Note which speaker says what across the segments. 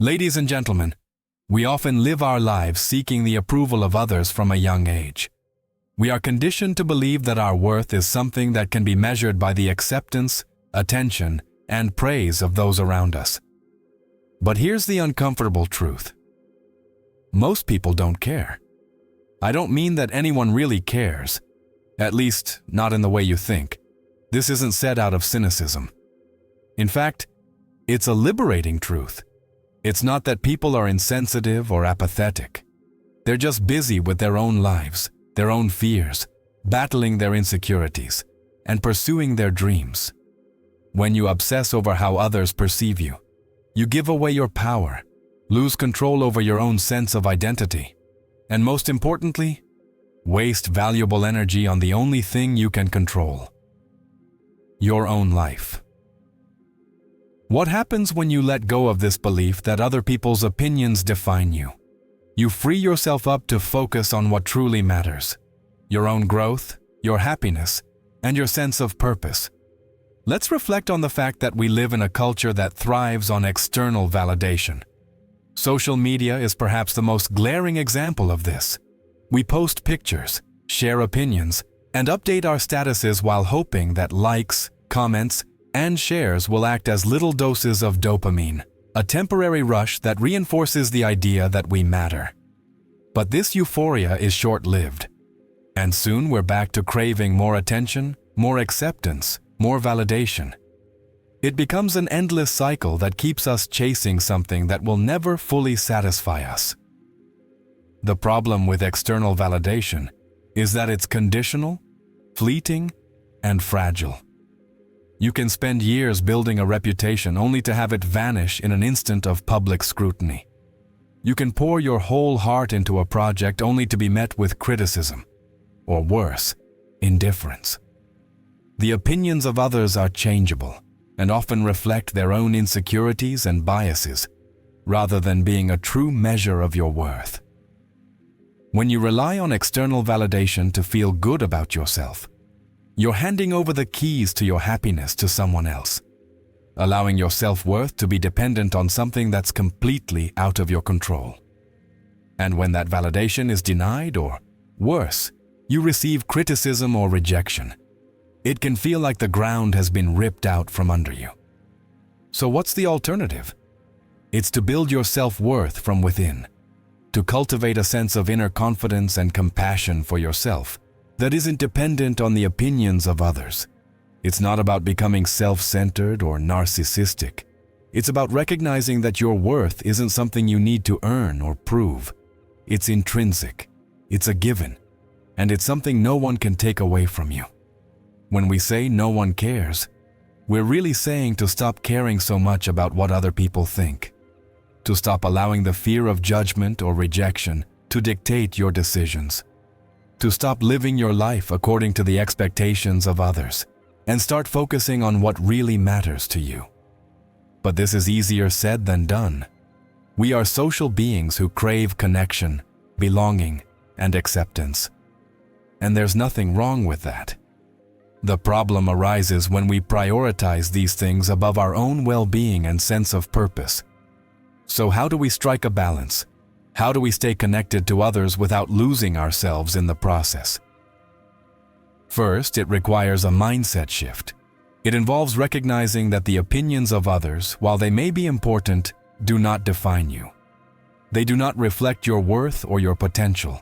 Speaker 1: Ladies and gentlemen, we often live our lives seeking the approval of others from a young age. We are conditioned to believe that our worth is something that can be measured by the acceptance, attention, and praise of those around us. But here's the uncomfortable truth. Most people don't care. I don't mean that anyone really cares, at least not in the way you think. This isn't said out of cynicism. In fact, it's a liberating truth. It's not that people are insensitive or apathetic. They're just busy with their own lives, their own fears, battling their insecurities, and pursuing their dreams. When you obsess over how others perceive you, you give away your power, lose control over your own sense of identity, and most importantly, waste valuable energy on the only thing you can control: your own life. What happens when you let go of this belief that other people's opinions define you? You free yourself up to focus on what truly matters: your own growth, your happiness, and your sense of purpose. Let's reflect on the fact that we live in a culture that thrives on external validation. Social media is perhaps the most glaring example of this. We post pictures, share opinions, and update our statuses while hoping that likes, comments, and shares will act as little doses of dopamine, a temporary rush that reinforces the idea that we matter. But this euphoria is short-lived, and soon we're back to craving more attention, more acceptance, more validation. It becomes an endless cycle that keeps us chasing something that will never fully satisfy us. The problem with external validation is that it's conditional, fleeting, and fragile. You can spend years building a reputation only to have it vanish in an instant of public scrutiny. You can pour your whole heart into a project only to be met with criticism, or worse, indifference. The opinions of others are changeable and often reflect their own insecurities and biases, rather than being a true measure of your worth. When you rely on external validation to feel good about yourself, you're handing over the keys to your happiness to someone else, allowing your self-worth to be dependent on something that's completely out of your control. And when that validation is denied, or worse, you receive criticism or rejection, it can feel like the ground has been ripped out from under you. So what's the alternative? It's to build your self-worth from within, to cultivate a sense of inner confidence and compassion for yourself that isn't dependent on the opinions of others. It's not about becoming self-centered or narcissistic. It's about recognizing that your worth isn't something you need to earn or prove. It's intrinsic, it's a given, and it's something no one can take away from you. When we say no one cares, we're really saying to stop caring so much about what other people think, to stop allowing the fear of judgment or rejection to dictate your decisions, to stop living your life according to the expectations of others, and start focusing on what really matters to you. But this is easier said than done. We are social beings who crave connection, belonging, and acceptance. And there's nothing wrong with that. The problem arises when we prioritize these things above our own well-being and sense of purpose. So how do we strike a balance? How do we stay connected to others without losing ourselves in the process? First, it requires a mindset shift. It involves recognizing that the opinions of others, while they may be important, do not define you. They do not reflect your worth or your potential.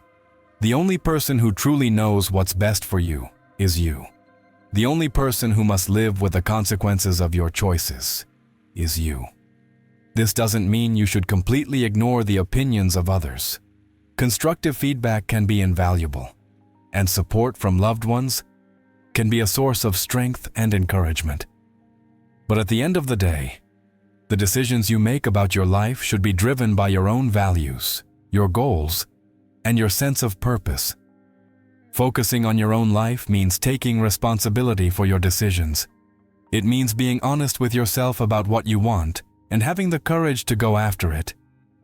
Speaker 1: The only person who truly knows what's best for you is you. The only person who must live with the consequences of your choices is you. This doesn't mean you should completely ignore the opinions of others. Constructive feedback can be invaluable, and support from loved ones can be a source of strength and encouragement. But at the end of the day, the decisions you make about your life should be driven by your own values, your goals, and your sense of purpose. Focusing on your own life means taking responsibility for your decisions. It means being honest with yourself about what you want and having the courage to go after it,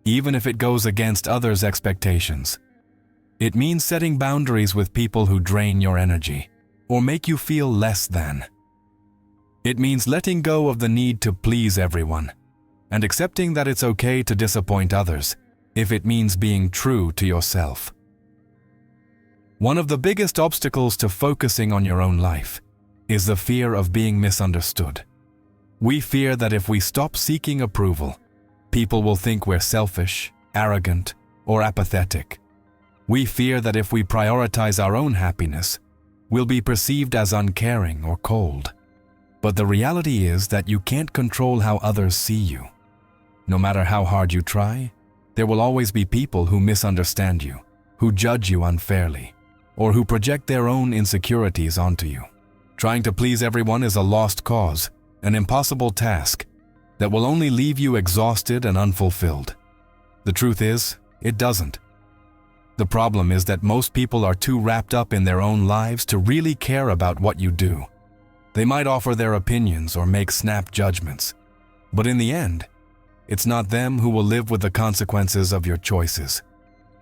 Speaker 1: even if it goes against others' expectations. It means setting boundaries with people who drain your energy or make you feel less than. It means letting go of the need to please everyone and accepting that it's okay to disappoint others if it means being true to yourself. One of the biggest obstacles to focusing on your own life is the fear of being misunderstood. We fear that if we stop seeking approval, people will think we're selfish, arrogant, or apathetic. We fear that if we prioritize our own happiness, we'll be perceived as uncaring or cold. But the reality is that you can't control how others see you. No matter how hard you try, there will always be people who misunderstand you, who judge you unfairly, or who project their own insecurities onto you. Trying to please everyone is a lost cause, an impossible task that will only leave you exhausted and unfulfilled. The truth is, it doesn't. The problem is that most people are too wrapped up in their own lives to really care about what you do. They might offer their opinions or make snap judgments, but in the end, it's not them who will live with the consequences of your choices.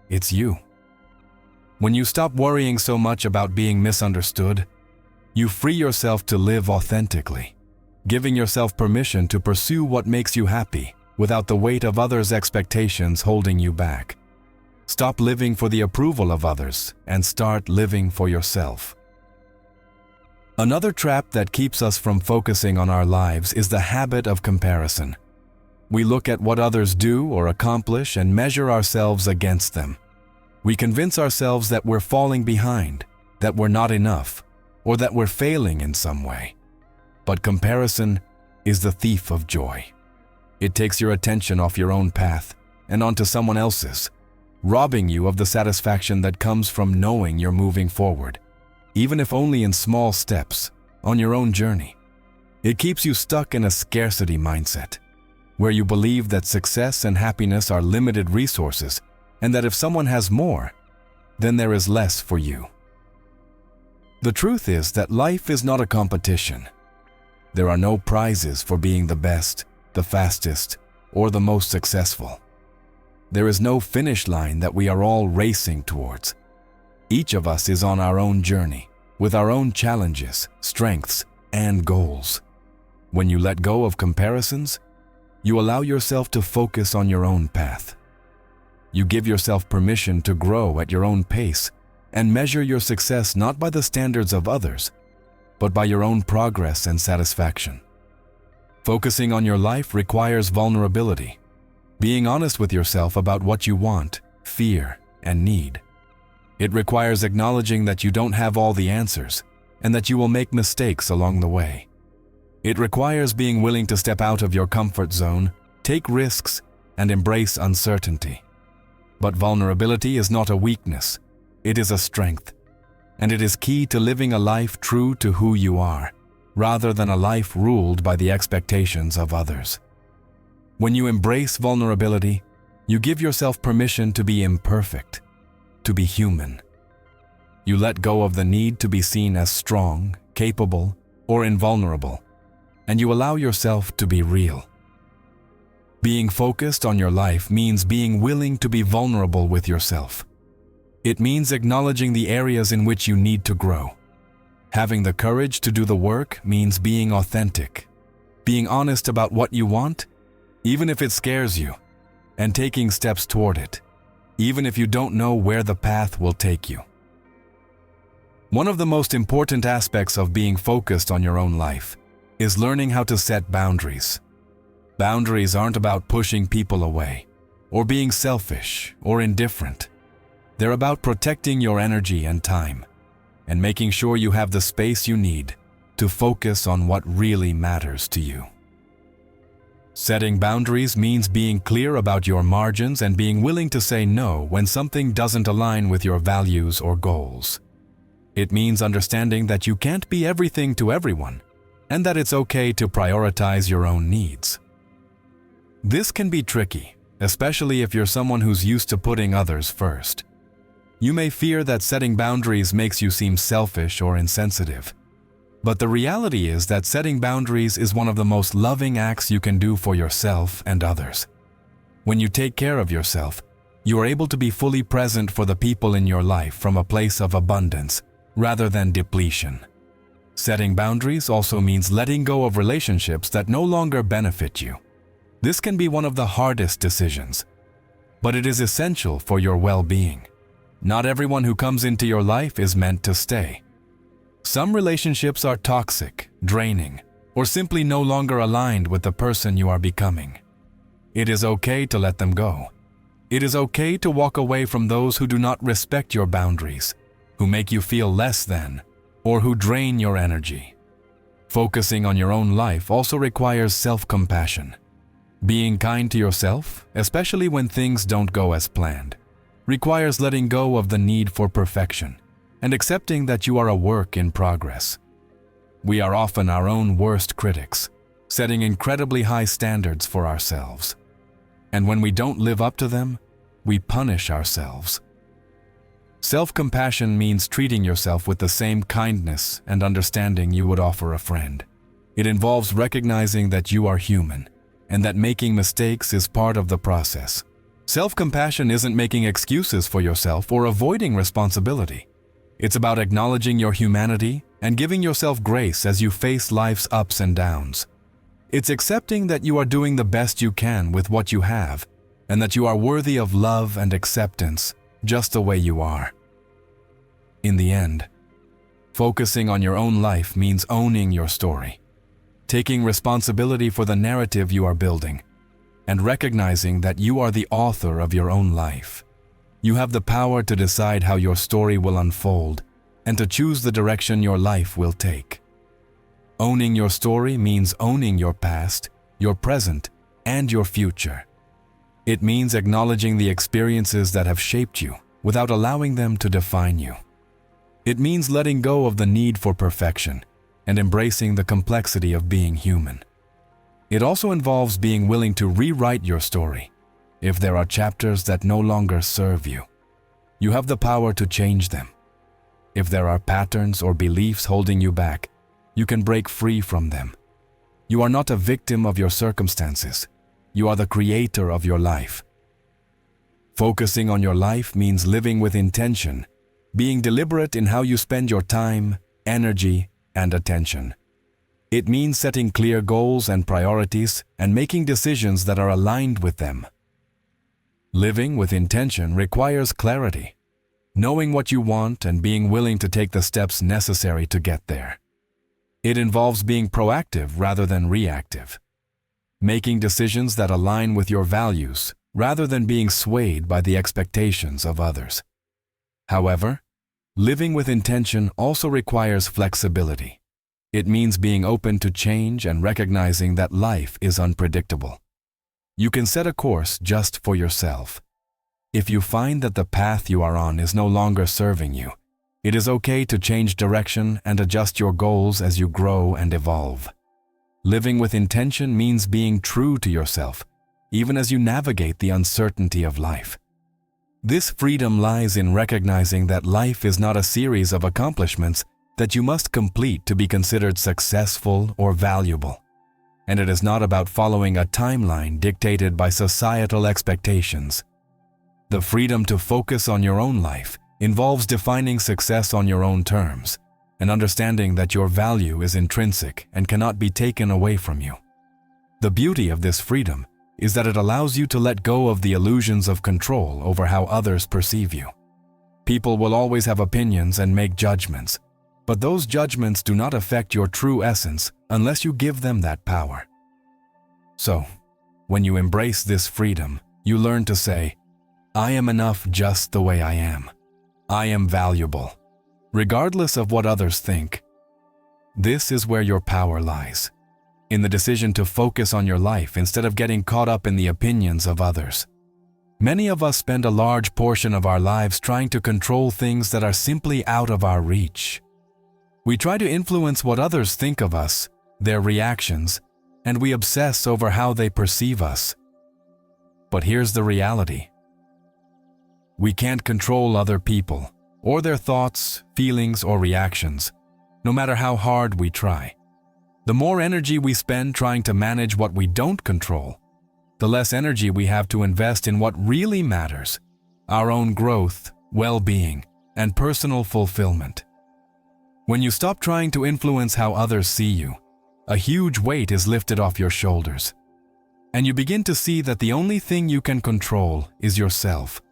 Speaker 1: It's you. When you stop worrying so much about being misunderstood, you free yourself to live authentically, giving yourself permission to pursue what makes you happy without the weight of others' expectations holding you back. Stop living for the approval of others and start living for yourself. Another trap that keeps us from focusing on our lives is the habit of comparison. We look at what others do or accomplish and measure ourselves against them. We convince ourselves that we're falling behind, that we're not enough, or that we're failing in some way. But comparison is the thief of joy. It takes your attention off your own path and onto someone else's, robbing you of the satisfaction that comes from knowing you're moving forward, even if only in small steps, on your own journey. It keeps you stuck in a scarcity mindset, where you believe that success and happiness are limited resources, and that if someone has more, then there is less for you. The truth is that life is not a competition. There are no prizes for being the best, the fastest, or the most successful. There is no finish line that we are all racing towards. Each of us is on our own journey, with our own challenges, strengths, and goals. When you let go of comparisons, you allow yourself to focus on your own path. You give yourself permission to grow at your own pace and measure your success not by the standards of others, but by your own progress and satisfaction. Focusing on your life requires vulnerability, being honest with yourself about what you want, fear, and need. It requires acknowledging that you don't have all the answers and that you will make mistakes along the way. It requires being willing to step out of your comfort zone, take risks, and embrace uncertainty. But vulnerability is not a weakness, it is a strength, and it is key to living a life true to who you are, rather than a life ruled by the expectations of others. When you embrace vulnerability, you give yourself permission to be imperfect, to be human. You let go of the need to be seen as strong, capable, or invulnerable, and you allow yourself to be real. Being focused on your life means being willing to be vulnerable with yourself. It means acknowledging the areas in which you need to grow. Having the courage to do the work means being authentic, being honest about what you want, even if it scares you, and taking steps toward it, even if you don't know where the path will take you. One of the most important aspects of being focused on your own life is learning how to set boundaries. Boundaries aren't about pushing people away, or being selfish or indifferent. They're about protecting your energy and time, and making sure you have the space you need to focus on what really matters to you. Setting boundaries means being clear about your margins and being willing to say no when something doesn't align with your values or goals. It means understanding that you can't be everything to everyone, and that it's okay to prioritize your own needs. This can be tricky, especially if you're someone who's used to putting others first. You may fear that setting boundaries makes you seem selfish or insensitive. But the reality is that setting boundaries is one of the most loving acts you can do for yourself and others. When you take care of yourself, you are able to be fully present for the people in your life from a place of abundance rather than depletion. Setting boundaries also means letting go of relationships that no longer benefit you. This can be one of the hardest decisions, but it is essential for your well-being. Not everyone who comes into your life is meant to stay. Some relationships are toxic, draining, or simply no longer aligned with the person you are becoming. It is okay to let them go. It is okay to walk away from those who do not respect your boundaries, who make you feel less than, or who drain your energy. Focusing on your own life also requires self-compassion. Being kind to yourself, especially when things don't go as planned, requires letting go of the need for perfection and accepting that you are a work in progress. We are often our own worst critics, setting incredibly high standards for ourselves. And when we don't live up to them, we punish ourselves. Self-compassion means treating yourself with the same kindness and understanding you would offer a friend. It involves recognizing that you are human and that making mistakes is part of the process. Self-compassion isn't making excuses for yourself or avoiding responsibility. It's about acknowledging your humanity and giving yourself grace as you face life's ups and downs. It's accepting that you are doing the best you can with what you have and that you are worthy of love and acceptance just the way you are. In the end, focusing on your own life means owning your story, taking responsibility for the narrative you are building, and recognizing that you are the author of your own life. You have the power to decide how your story will unfold and to choose the direction your life will take. Owning your story means owning your past, your present, and your future. It means acknowledging the experiences that have shaped you without allowing them to define you. It means letting go of the need for perfection and embracing the complexity of being human. It also involves being willing to rewrite your story if there are chapters that no longer serve you. You have the power to change them. If there are patterns or beliefs holding you back, you can break free from them. You are not a victim of your circumstances. You are the creator of your life. Focusing on your life means living with intention, being deliberate in how you spend your time, energy, and attention. It means setting clear goals and priorities and making decisions that are aligned with them. Living with intention requires clarity, knowing what you want and being willing to take the steps necessary to get there. It involves being proactive rather than reactive, making decisions that align with your values rather than being swayed by the expectations of others. However, living with intention also requires flexibility. It means being open to change and recognizing that life is unpredictable. You can set a course just for yourself. If you find that the path you are on is no longer serving you, it is okay to change direction and adjust your goals as you grow and evolve. Living with intention means being true to yourself, even as you navigate the uncertainty of life. This freedom lies in recognizing that life is not a series of accomplishments that you must complete to be considered successful or valuable. And it is not about following a timeline dictated by societal expectations. The freedom to focus on your own life involves defining success on your own terms and understanding that your value is intrinsic and cannot be taken away from you. The beauty of this freedom is that it allows you to let go of the illusions of control over how others perceive you. People will always have opinions and make judgments, but those judgments do not affect your true essence unless you give them that power. So, when you embrace this freedom, you learn to say, "I am enough just the way I am. I am valuable, regardless of what others think." This is where your power lies, in the decision to focus on your life instead of getting caught up in the opinions of others. Many of us spend a large portion of our lives trying to control things that are simply out of our reach. We try to influence what others think of us, their reactions, and we obsess over how they perceive us. But here's the reality. We can't control other people, or their thoughts, feelings, or reactions, no matter how hard we try. The more energy we spend trying to manage what we don't control, the less energy we have to invest in what really matters, our own growth, well-being, and personal fulfillment. When you stop trying to influence how others see you, a huge weight is lifted off your shoulders. And you begin to see that the only thing you can control is yourself,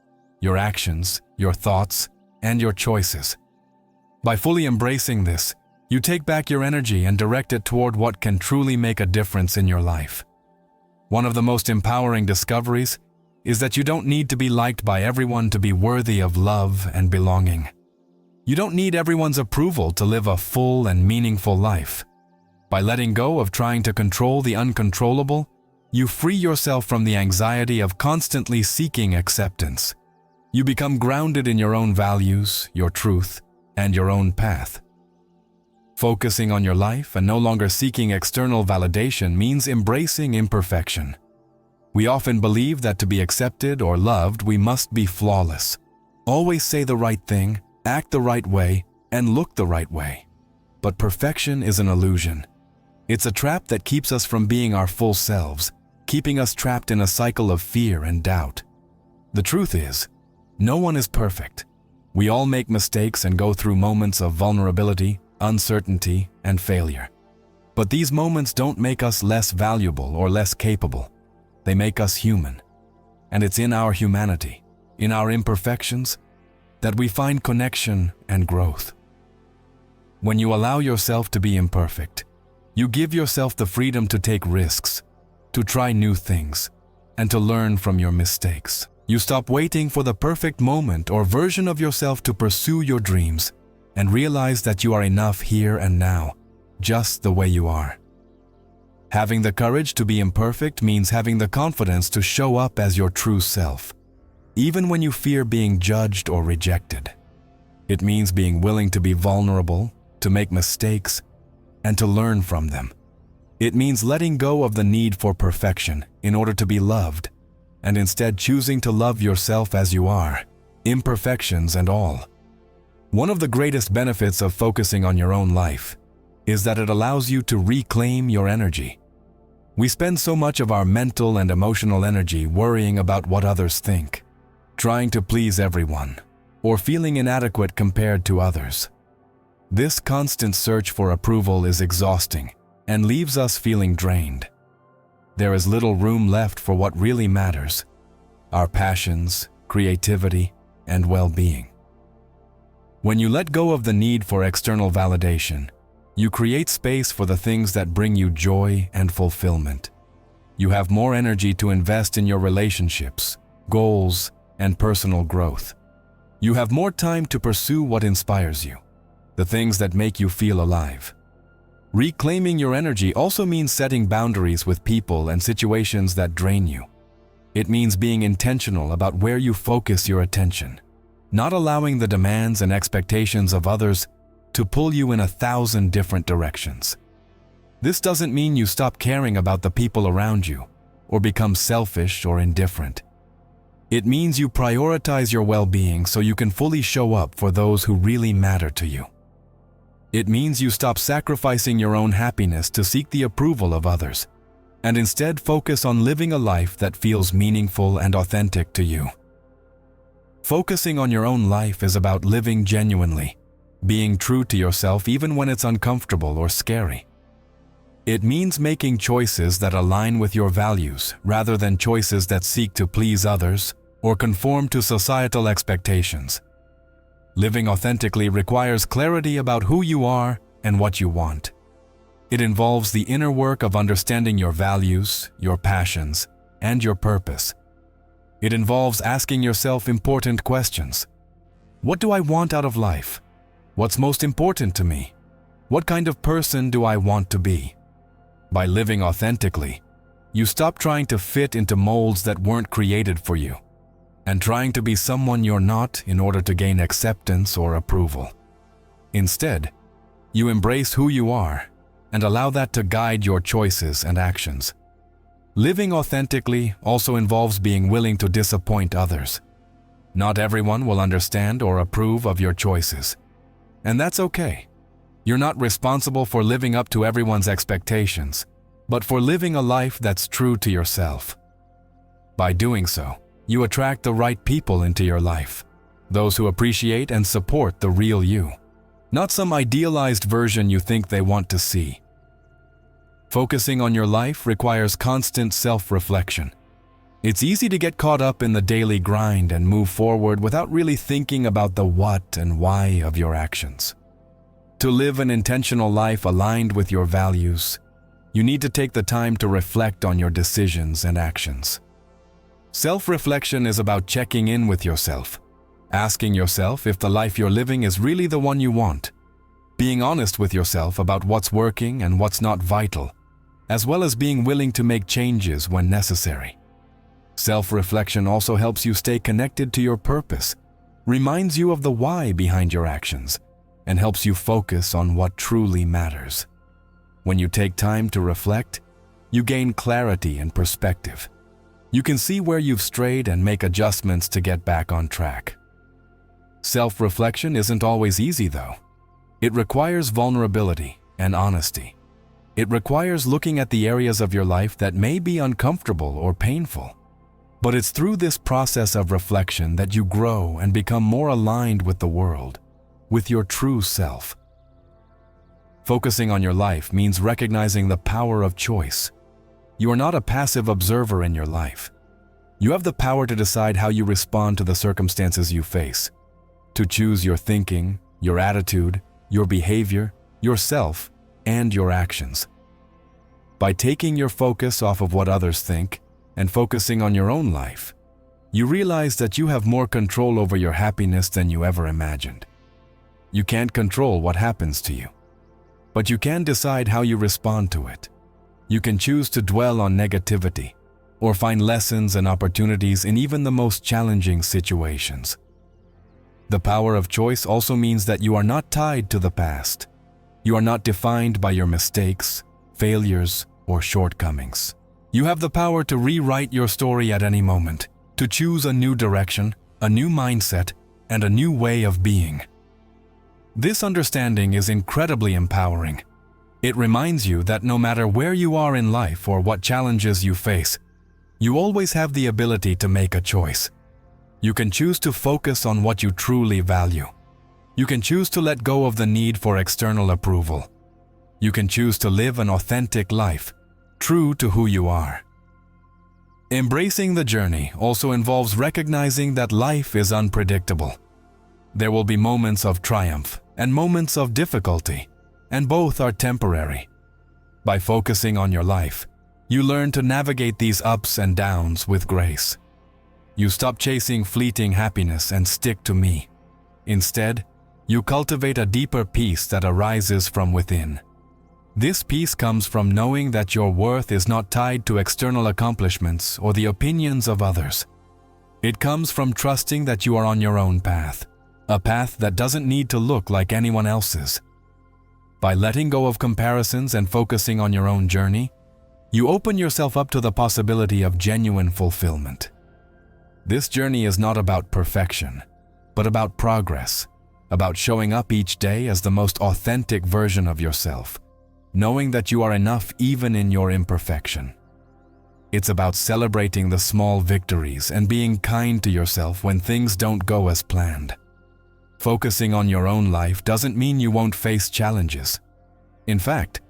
Speaker 1: your actions, your thoughts, and your choices. By fully embracing this, you take back your energy and direct it toward what can truly make a difference in your life. One of the most empowering discoveries is that you don't need to be liked by everyone to be worthy of love and belonging. You don't need everyone's approval to live a full and meaningful life. By letting go of trying to control the uncontrollable, you free yourself from the anxiety of constantly seeking acceptance. You become grounded in your own values, your truth, and your own path. Focusing on your life and no longer seeking external validation means embracing imperfection. We often believe that to be accepted or loved, we must be flawless. Always say the right thing, act the right way, and look the right way. But perfection is an illusion. It's a trap that keeps us from being our full selves, keeping us trapped in a cycle of fear and doubt. The truth is, no one is perfect. We all make mistakes and go through moments of vulnerability, uncertainty, and failure. But these moments don't make us less valuable or less capable. They make us human. And it's in our humanity, in our imperfections, that we find connection and growth. When you allow yourself to be imperfect, you give yourself the freedom to take risks, to try new things, and to learn from your mistakes. You stop waiting for the perfect moment or version of yourself to pursue your dreams and realize that you are enough here and now, just the way you are. Having the courage to be imperfect means having the confidence to show up as your true self, even when you fear being judged or rejected. It means being willing to be vulnerable, to make mistakes, and to learn from them. It means letting go of the need for perfection in order to be loved, and instead choosing to love yourself as you are, imperfections and all. One of the greatest benefits of focusing on your own life is that it allows you to reclaim your energy. We spend so much of our mental and emotional energy worrying about what others think, trying to please everyone, or feeling inadequate compared to others. This constant search for approval is exhausting and leaves us feeling drained. There is little room left for what really matters: our passions, creativity, and well-being. When you let go of the need for external validation, you create space for the things that bring you joy and fulfillment. You have more energy to invest in your relationships, goals, and personal growth. You have more time to pursue what inspires you, the things that make you feel alive. Reclaiming your energy also means setting boundaries with people and situations that drain you. It means being intentional about where you focus your attention, not allowing the demands and expectations of others to pull you in 1,000 different directions. This doesn't mean you stop caring about the people around you or become selfish or indifferent. It means you prioritize your well-being so you can fully show up for those who really matter to you. It means you stop sacrificing your own happiness to seek the approval of others, and instead focus on living a life that feels meaningful and authentic to you. Focusing on your own life is about living genuinely, being true to yourself even when it's uncomfortable or scary. It means making choices that align with your values rather than choices that seek to please others or conform to societal expectations. Living authentically requires clarity about who you are and what you want. It involves the inner work of understanding your values, your passions, and your purpose. It involves asking yourself important questions. What do I want out of life? What's most important to me? What kind of person do I want to be? By living authentically, you stop trying to fit into molds that weren't created for you, and trying to be someone you're not in order to gain acceptance or approval. Instead, you embrace who you are and allow that to guide your choices and actions. Living authentically also involves being willing to disappoint others. Not everyone will understand or approve of your choices, and that's okay. You're not responsible for living up to everyone's expectations, but for living a life that's true to yourself. By doing so, you attract the right people into your life, those who appreciate and support the real you, not some idealized version you think they want to see. Focusing on your life requires constant self-reflection. It's easy to get caught up in the daily grind and move forward without really thinking about the what and why of your actions. To live an intentional life aligned with your values, you need to take the time to reflect on your decisions and actions. Self-reflection is about checking in with yourself, asking yourself if the life you're living is really the one you want, being honest with yourself about what's working and what's not vital, as well as being willing to make changes when necessary. Self-reflection also helps you stay connected to your purpose, reminds you of the why behind your actions, and helps you focus on what truly matters. When you take time to reflect, you gain clarity and perspective. You can see where you've strayed and make adjustments to get back on track. Self-reflection isn't always easy, though. It requires vulnerability and honesty. It requires looking at the areas of your life that may be uncomfortable or painful. But it's through this process of reflection that you grow and become more aligned with the world, with your true self. Focusing on your life means recognizing the power of choice. You are not a passive observer in your life. You have the power to decide how you respond to the circumstances you face, to choose your thinking, your attitude, your behavior, yourself, and your actions. By taking your focus off of what others think and focusing on your own life, you realize that you have more control over your happiness than you ever imagined. You can't control what happens to you, but you can decide how you respond to it. You can choose to dwell on negativity or find lessons and opportunities in even the most challenging situations. The power of choice also means that you are not tied to the past. You are not defined by your mistakes, failures, or shortcomings. You have the power to rewrite your story at any moment, to choose a new direction, a new mindset, and a new way of being. This understanding is incredibly empowering. It reminds you that no matter where you are in life or what challenges you face, you always have the ability to make a choice. You can choose to focus on what you truly value. You can choose to let go of the need for external approval. You can choose to live an authentic life, true to who you are. Embracing the journey also involves recognizing that life is unpredictable. There will be moments of triumph and moments of difficulty, and both are temporary. By focusing on your life, you learn to navigate these ups and downs with grace. You stop chasing fleeting happiness and stick to me. Instead, you cultivate a deeper peace that arises from within. This peace comes from knowing that your worth is not tied to external accomplishments or the opinions of others. It comes from trusting that you are on your own path, a path that doesn't need to look like anyone else's. By letting go of comparisons and focusing on your own journey, you open yourself up to the possibility of genuine fulfillment. This journey is not about perfection, but about progress, about showing up each day as the most authentic version of yourself, knowing that you are enough even in your imperfection. It's about celebrating the small victories and being kind to yourself when things don't go as planned. Focusing on your own life doesn't mean you won't face challenges. In fact,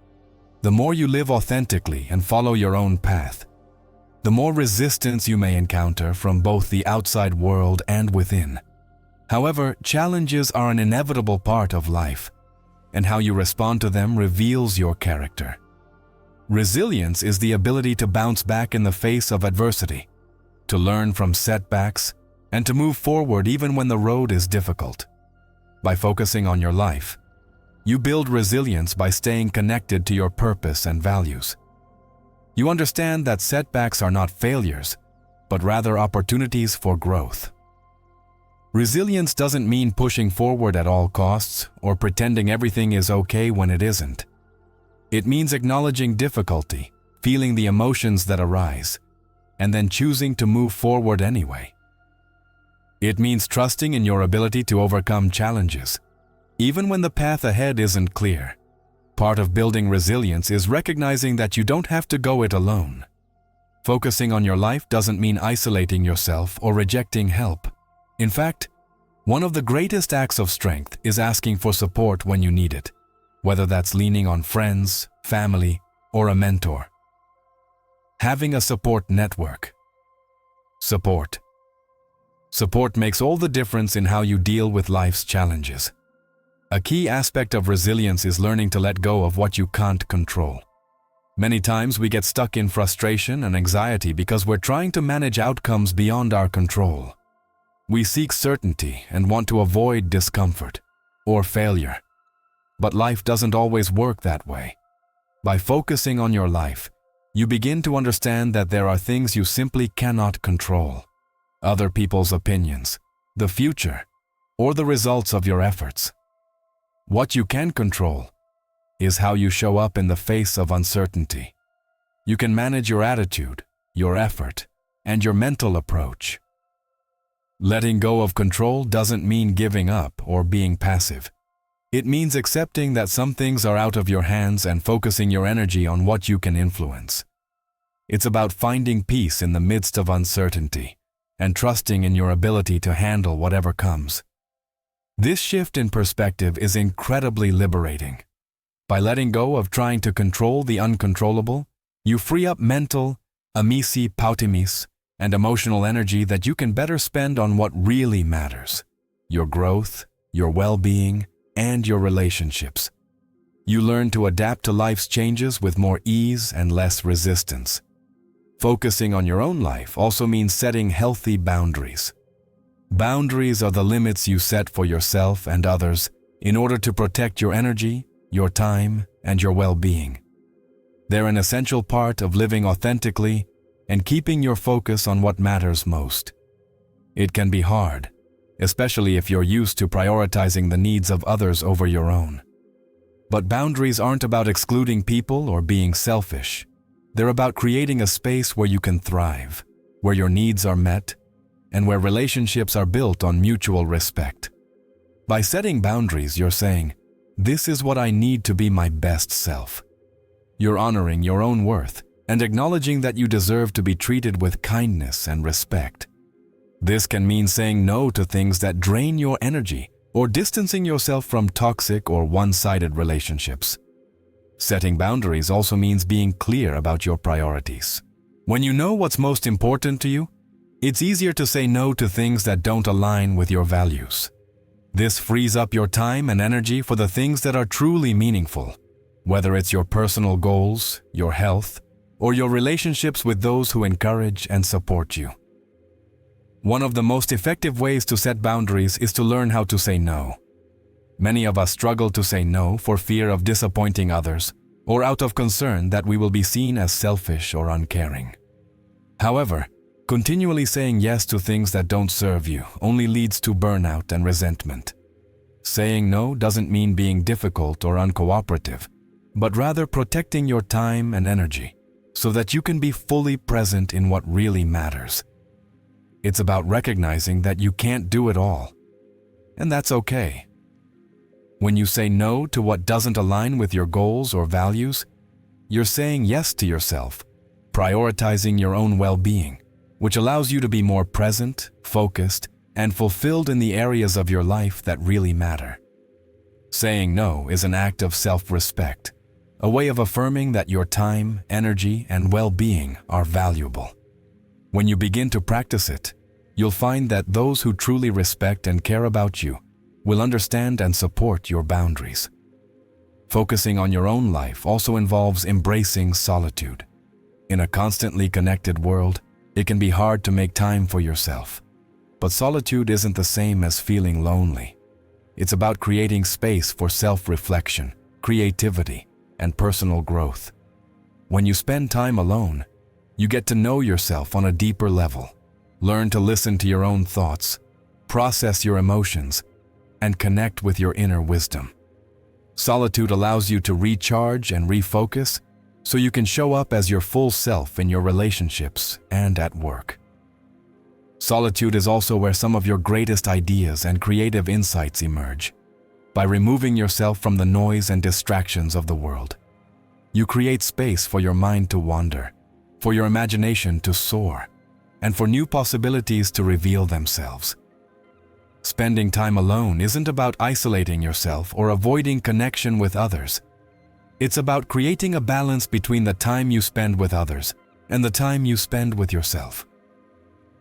Speaker 1: the more you live authentically and follow your own path, the more resistance you may encounter from both the outside world and within. However, challenges are an inevitable part of life, and how you respond to them reveals your character. Resilience is the ability to bounce back in the face of adversity, to learn from setbacks, and to move forward even when the road is difficult. By focusing on your life, you build resilience by staying connected to your purpose and values. You understand that setbacks are not failures, but rather opportunities for growth. Resilience doesn't mean pushing forward at all costs or pretending everything is okay when it isn't. It means acknowledging difficulty, feeling the emotions that arise, and then choosing to move forward anyway. It means trusting in your ability to overcome challenges, even when the path ahead isn't clear. Part of building resilience is recognizing that you don't have to go it alone. Focusing on your life doesn't mean isolating yourself or rejecting help. In fact, one of the greatest acts of strength is asking for support when you need it, whether that's leaning on friends, family, or a mentor. Having a support network. Support. Support makes all the difference in how you deal with life's challenges. A key aspect of resilience is learning to let go of what you can't control. Many times we get stuck in frustration and anxiety because we're trying to manage outcomes beyond our control. We seek certainty and want to avoid discomfort or failure. But life doesn't always work that way. By focusing on your life, you begin to understand that there are things you simply cannot control. Other people's opinions, the future, or the results of your efforts. What you can control is how you show up in the face of uncertainty. You can manage your attitude, your effort, and your mental approach. Letting go of control doesn't mean giving up or being passive. It means accepting that some things are out of your hands and focusing your energy on what you can influence. It's about finding peace in the midst of uncertainty and trusting in your ability to handle whatever comes. This shift in perspective is incredibly liberating. By letting go of trying to control the uncontrollable, you free up mental, amisi pautimis, and emotional energy that you can better spend on what really matters: your growth, your well-being, and your relationships. You learn to adapt to life's changes with more ease and less resistance. Focusing on your own life also means setting healthy boundaries. Boundaries are the limits you set for yourself and others in order to protect your energy, your time, and your well-being. They're an essential part of living authentically and keeping your focus on what matters most. It can be hard, especially if you're used to prioritizing the needs of others over your own. But boundaries aren't about excluding people or being selfish. They're about creating a space where you can thrive, where your needs are met, and where relationships are built on mutual respect. By setting boundaries, you're saying, "This is what I need to be my best self." You're honoring your own worth and acknowledging that you deserve to be treated with kindness and respect. This can mean saying no to things that drain your energy or distancing yourself from toxic or one-sided relationships. Setting boundaries also means being clear about your priorities. When you know what's most important to you, it's easier to say no to things that don't align with your values. This frees up your time and energy for the things that are truly meaningful, whether it's your personal goals, your health, or your relationships with those who encourage and support you. One of the most effective ways to set boundaries is to learn how to say no. Many of us struggle to say no for fear of disappointing others or out of concern that we will be seen as selfish or uncaring. However, continually saying yes to things that don't serve you only leads to burnout and resentment. Saying no doesn't mean being difficult or uncooperative, but rather protecting your time and energy so that you can be fully present in what really matters. It's about recognizing that you can't do it all, and that's okay. When you say no to what doesn't align with your goals or values, you're saying yes to yourself, prioritizing your own well-being, which allows you to be more present, focused, and fulfilled in the areas of your life that really matter. Saying no is an act of self-respect, a way of affirming that your time, energy, and well-being are valuable. When you begin to practice it, you'll find that those who truly respect and care about you will understand and support your boundaries. Focusing on your own life also involves embracing solitude. In a constantly connected world, it can be hard to make time for yourself. But solitude isn't the same as feeling lonely. It's about creating space for self-reflection, creativity, and personal growth. When you spend time alone, you get to know yourself on a deeper level, learn to listen to your own thoughts, process your emotions, and connect with your inner wisdom. Solitude allows you to recharge and refocus so you can show up as your full self in your relationships and at work. Solitude is also where some of your greatest ideas and creative insights emerge. By removing yourself from the noise and distractions of the world, you create space for your mind to wander, for your imagination to soar, and for new possibilities to reveal themselves. Spending time alone isn't about isolating yourself or avoiding connection with others. It's about creating a balance between the time you spend with others and the time you spend with yourself.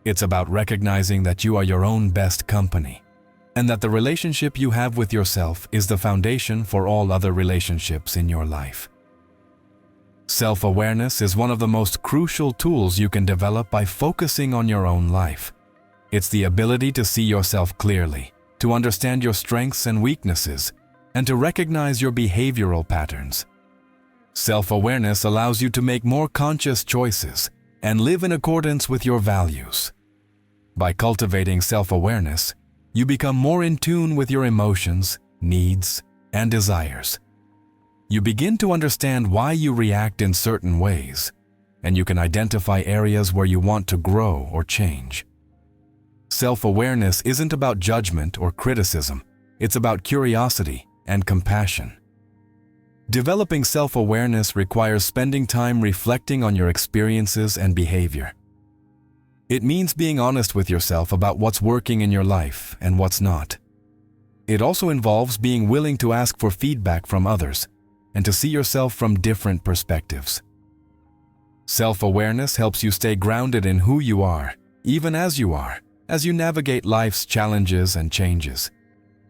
Speaker 1: It's about recognizing that you are your own best company, and that the relationship you have with yourself is the foundation for all other relationships in your life. Self-awareness is one of the most crucial tools you can develop by focusing on your own life. It's the ability to see yourself clearly, to understand your strengths and weaknesses, and to recognize your behavioral patterns. Self-awareness allows you to make more conscious choices and live in accordance with your values. By cultivating self-awareness, you become more in tune with your emotions, needs, and desires. You begin to understand why you react in certain ways, and you can identify areas where you want to grow or change. Self-awareness isn't about judgment or criticism, it's about curiosity and compassion. Developing self-awareness requires spending time reflecting on your experiences and behavior. It means being honest with yourself about what's working in your life and what's not. It also involves being willing to ask for feedback from others and to see yourself from different perspectives. Self-awareness helps you stay grounded in who you are, even as you navigate life's challenges and changes.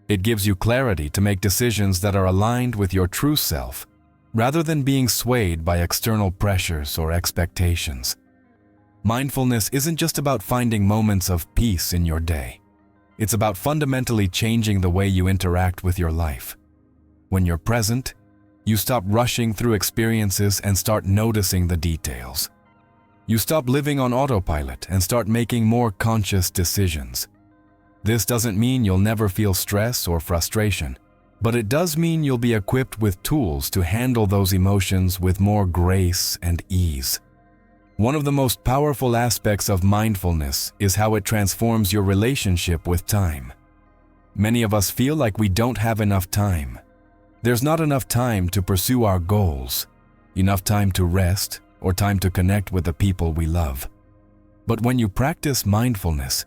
Speaker 1: It gives you clarity to make decisions that are aligned with your true self, rather than being swayed by external pressures or expectations. Mindfulness isn't just about finding moments of peace in your day. It's about fundamentally changing the way you interact with your life. When you're present, you stop rushing through experiences and start noticing the details. You stop living on autopilot and start making more conscious decisions. This doesn't mean you'll never feel stress or frustration, but it does mean you'll be equipped with tools to handle those emotions with more grace and ease. One of the most powerful aspects of mindfulness is how it transforms your relationship with time. Many of us feel like we don't have enough time. There's not enough time to pursue our goals, enough time to rest, or time to connect with the people we love. But when you practice mindfulness,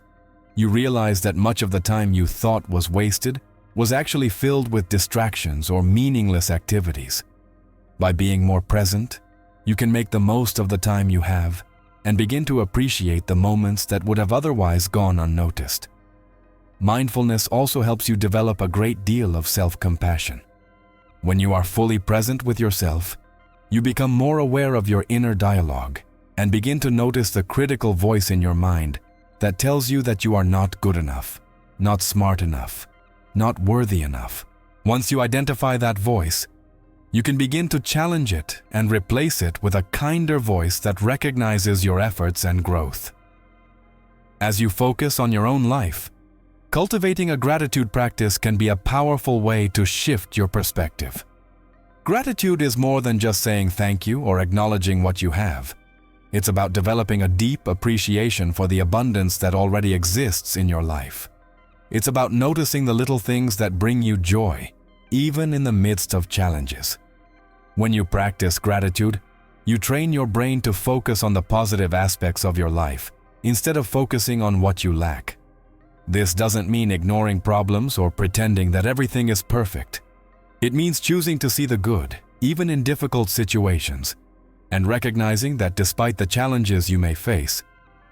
Speaker 1: you realize that much of the time you thought was wasted was actually filled with distractions or meaningless activities. By being more present, you can make the most of the time you have and begin to appreciate the moments that would have otherwise gone unnoticed. Mindfulness also helps you develop a great deal of self-compassion. When you are fully present with yourself, you become more aware of your inner dialogue and begin to notice the critical voice in your mind that tells you that you are not good enough, not smart enough, not worthy enough. Once you identify that voice, you can begin to challenge it and replace it with a kinder voice that recognizes your efforts and growth. As you focus on your own life, cultivating a gratitude practice can be a powerful way to shift your perspective. Gratitude is more than just saying thank you or acknowledging what you have. It's about developing a deep appreciation for the abundance that already exists in your life. It's about noticing the little things that bring you joy, even in the midst of challenges. When you practice gratitude, you train your brain to focus on the positive aspects of your life instead of focusing on what you lack. This doesn't mean ignoring problems or pretending that everything is perfect. It means choosing to see the good, even in difficult situations, and recognizing that despite the challenges you may face,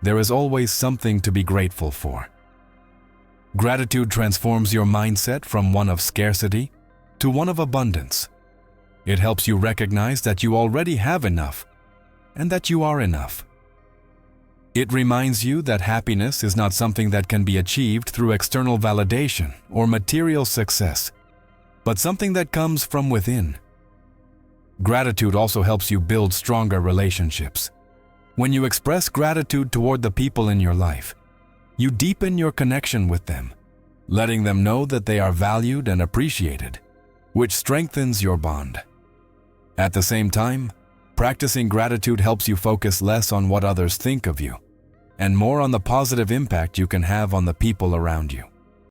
Speaker 1: there is always something to be grateful for. Gratitude transforms your mindset from one of scarcity to one of abundance. It helps you recognize that you already have enough and that you are enough. It reminds you that happiness is not something that can be achieved through external validation or material success, but something that comes from within. Gratitude also helps you build stronger relationships. When you express gratitude toward the people in your life, you deepen your connection with them, letting them know that they are valued and appreciated, which strengthens your bond. At the same time, practicing gratitude helps you focus less on what others think of you and more on the positive impact you can have on the people around you.